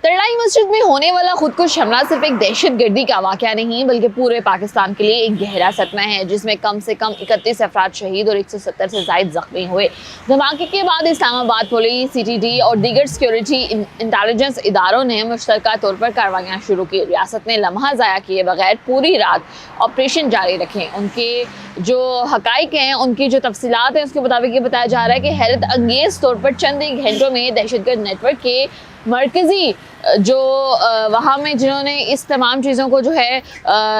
तरलाई मस्जिद में होने वाला खुदकुश हमला सिर्फ एक दहशतगर्दी का वाकया नहीं बल्कि पूरे पाकिस्तान के लिए एक गहरा सदमा है, जिसमें कम से कम 31 अफराद शहीद और 170 से ज्यादा जख्मी हुए। धमाके के बाद इस्लामाबाद पुलिस, CTD और दीगर सिक्योरिटी इंटेलिजेंस इदारों ने मुश्तरका तौर पर कार्रवाइयाँ शुरू की। रियासत ने लम्हा ज़ाया किए बगैर पूरी रात ऑपरेशन जारी रखे। उनके जो हकाइक हैं, उनकी जो तफसीलात हैं, उसके मुताबिक ये बताया जा रहा है कि हैरत अंगेज तौर पर चंद ही घंटों में दहशतगर्द नेटवर्क के मरकजी जो वहाँ में जिन्होंने इस तमाम चीज़ों को जो है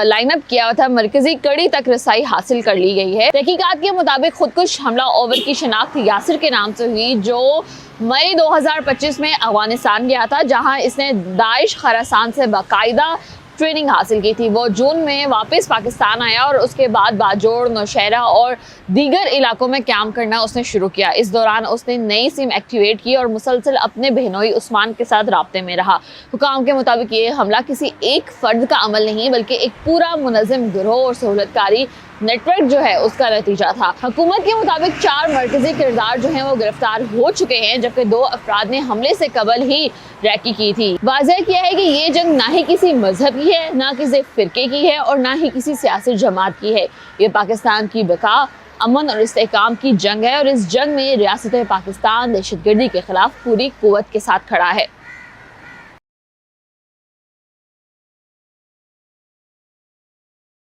लाइन अप किया था, मरकजी कड़ी तक रसाई हासिल कर ली गई है। तहकीकात के मुताबिक खुदकुश हमला ओवर की शनाख्त यासिर के नाम से हुई, जो मई 2025 में अफगानिस्तान गया था, जहाँ इसने दाइश खरासान से बाकायदा ट्रेनिंग हासिल की थी। वो जून में वापस पाकिस्तान आया और उसके बाद बाजोड़, नौशहरा और दीगर इलाकों में काम करना उसने शुरू किया। इस दौरान उसने नई सिम एक्टिवेट की और मुसलसल अपने बहनोई उस्मान के साथ राब्ते में रहा। हुकाम के मुताबिक ये हमला किसी एक फर्द का अमल नहीं बल्कि एक पूरा मुनज़्ज़म गिरोह और सहूलतकारी नेटवर्क जो है उसका नतीजा था। हुकूमत के मुताबिक 4 मरकजी किरदार जो हैं वो गिरफ्तार हो चुके हैं, जबकि 2 अफराद ने हमले से कबल ही रैकी की थी। वाज़ेह किया है कि ये जंग ना ही किसी मजहब की है, ना किसी फ़िरके की है और ना ही किसी सियासी जमात की है। ये पाकिस्तान की बका, अमन और इस्तेहकाम की जंग है और इस जंग में रियासत पाकिस्तान दहशतगर्दी के खिलाफ पूरी कुव्वत के साथ खड़ा है।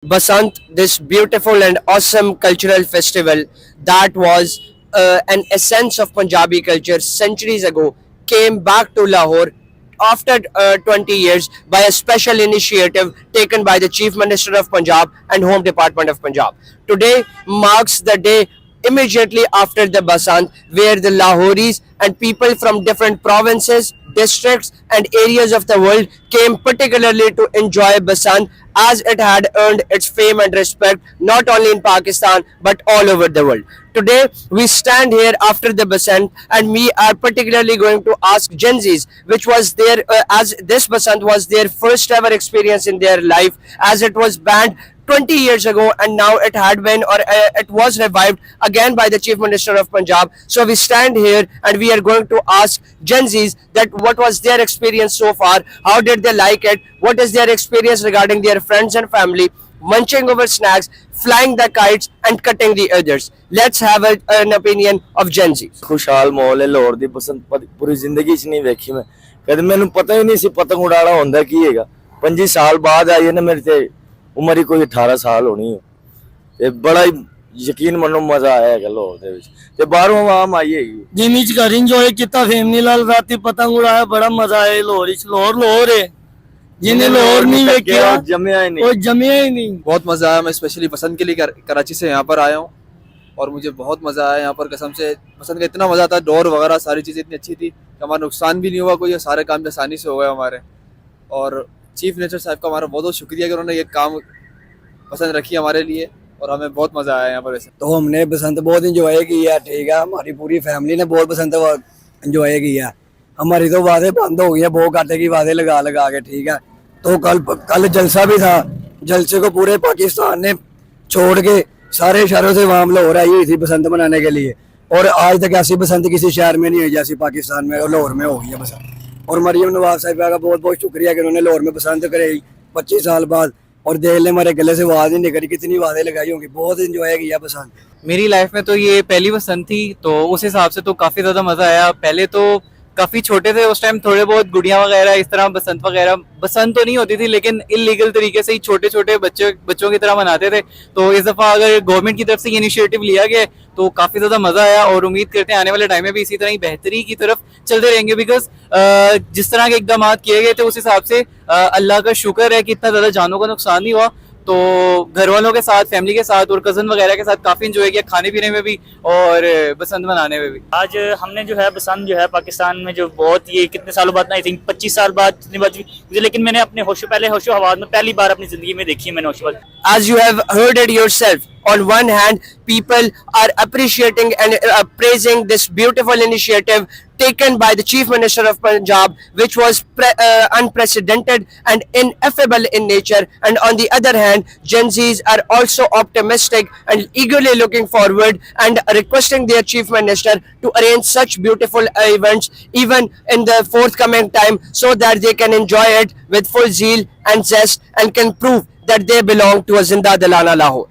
Basant, this beautiful and awesome cultural festival that was an essence of Punjabi culture centuries ago, came back to Lahore after 20 years by a special initiative taken by the Chief Minister of Punjab and Home Department of Punjab. Today marks the day immediately after the Basant, where the Lahoris and people from different provinces, districts and areas of the world came particularly to enjoy Basant, as it had earned its fame and respect not only in Pakistan but all over the world. Today we stand here after the Basant and we are particularly going to ask Gen Zs, which was their as this Basant was their first ever experience in their life, as it was banned 20 years ago and now it had been it was revived again by the Chief Minister of Punjab. So we stand here and we are going to ask Gen Zs that what was their experience so far, how did they like it, what is their experience regarding their friends and family, munching over snacks, flying the kites and cutting the others. Let's have an opinion of Gen Z. खुशहाल माहौल है लाहौर दी। बसंत पूरी जिंदगी च नहीं वेखी मैं कदे, मैनू पता ही नहीं सी पतंग उड़ाना होंदा की हैगा। 25 साल बाद आई है ना, मेरी ते उम्र ही कोई 18 साल होनी है ते बड़ा ही यकीन मनो मजा आया है लाहौर दे विच ते बाहरों आवाम आई है। जिमी च घर इंजॉय किया, फैमिली नाल राती पतंग उड़ाया, बड़ा मजा आया। लाहौर लाहौर है, जिन्हें लाहौर नहीं देखा जमिया ही नहीं, वो जमिया ही नहीं। बहुत मजा आया। मैं स्पेशली बसंत के लिए कराची से यहाँ पर आया हूँ और मुझे बहुत मजा आया यहाँ पर। कसम से बसंत का इतना मजा आता, डोर वगैरह सारी चीजें इतनी अच्छी थी कि हमारा नुकसान भी नहीं हुआ कोई, सारे काम आसानी से हो गए हमारे। और चीफ मिनिस्टर साहब का हमारा बहुत बहुत शुक्रिया कि उन्होंने ये काम पसंद रखी हमारे लिए और हमें बहुत मजा आया यहाँ पर। वैसे तो हमने बसंत बहुत इंजॉय किया, ठीक है। हमारी पूरी फैमिली ने बहुत बसंत इंजॉय किया। हमारी तो वादे बंद हो गई है, बहुत कांटे की वादे लगा लगा के, ठीक है। तो कल जलसा भी था, जलसे को पूरे पाकिस्तान ने छोड़ के सारे शहरों से वहां लाहौर आई हुई थी बसंत मनाने के लिए। और आज तक ऐसी बसंत किसी शहर में नहीं हुई जैसी पाकिस्तान में और लाहौर में हो गई है बसंत। और मरियम नवाज साहिबा का बहुत बहुत शुक्रिया कि उन्होंने लाहौर में बसंत कराई 25 साल बाद। और देख ले हमारे गले से आवाज ही नहीं करी, कितनी वादें लगाई होंगी। बहुत इंजॉय किया बसंत। मेरी लाइफ में तो ये पहली बसंत थी, तो उस हिसाब से तो काफी ज्यादा मजा आया। पहले तो काफी छोटे थे उस टाइम, थोड़े बहुत गुड़िया वगैरह इस तरह बसंत वगैरह, बसंत तो नहीं होती थी लेकिन इलीगल तरीके से ही छोटे छोटे बच्चों की तरह मनाते थे। तो इस दफा अगर गवर्नमेंट की तरफ से ये इनिशिएटिव लिया गया तो काफी ज्यादा मजा आया और उम्मीद करते हैं आने वाले टाइम में भी इसी तरह ही बेहतरी की तरफ चलते रहेंगे। बिकॉज जिस तरह के इकदाम किए गए थे उस हिसाब से अल्लाह का शुक्र है कि इतना ज्यादा जानों का नुकसान नहीं हुआ। तो घर वालों के साथ, फैमिली के साथ और कजन वगैरह के साथ काफी एंजॉय किया, खाने पीने में भी और बसंत मनाने में भी। आज हमने जो है बसंत जो है पाकिस्तान में जो बहुत ये कितने सालों बाद, आई थिंक 25 साल बाद इतनी बात मुझे, लेकिन मैंने अपने होशो हवास में पहली बार अपनी जिंदगी में देखी है मैंने होशो। As you have heard it yourself, On one hand, people are appreciating and praising this beautiful initiative taken by the Chief Minister of Punjab, which was unprecedented and ineffable in nature. And on the other hand, Gen Zs are also optimistic and eagerly looking forward and requesting their Chief Minister to arrange such beautiful events even in the forthcoming time, so that they can enjoy it with full zeal and zest and can prove that they belong to a Zinda Dalana Lahore.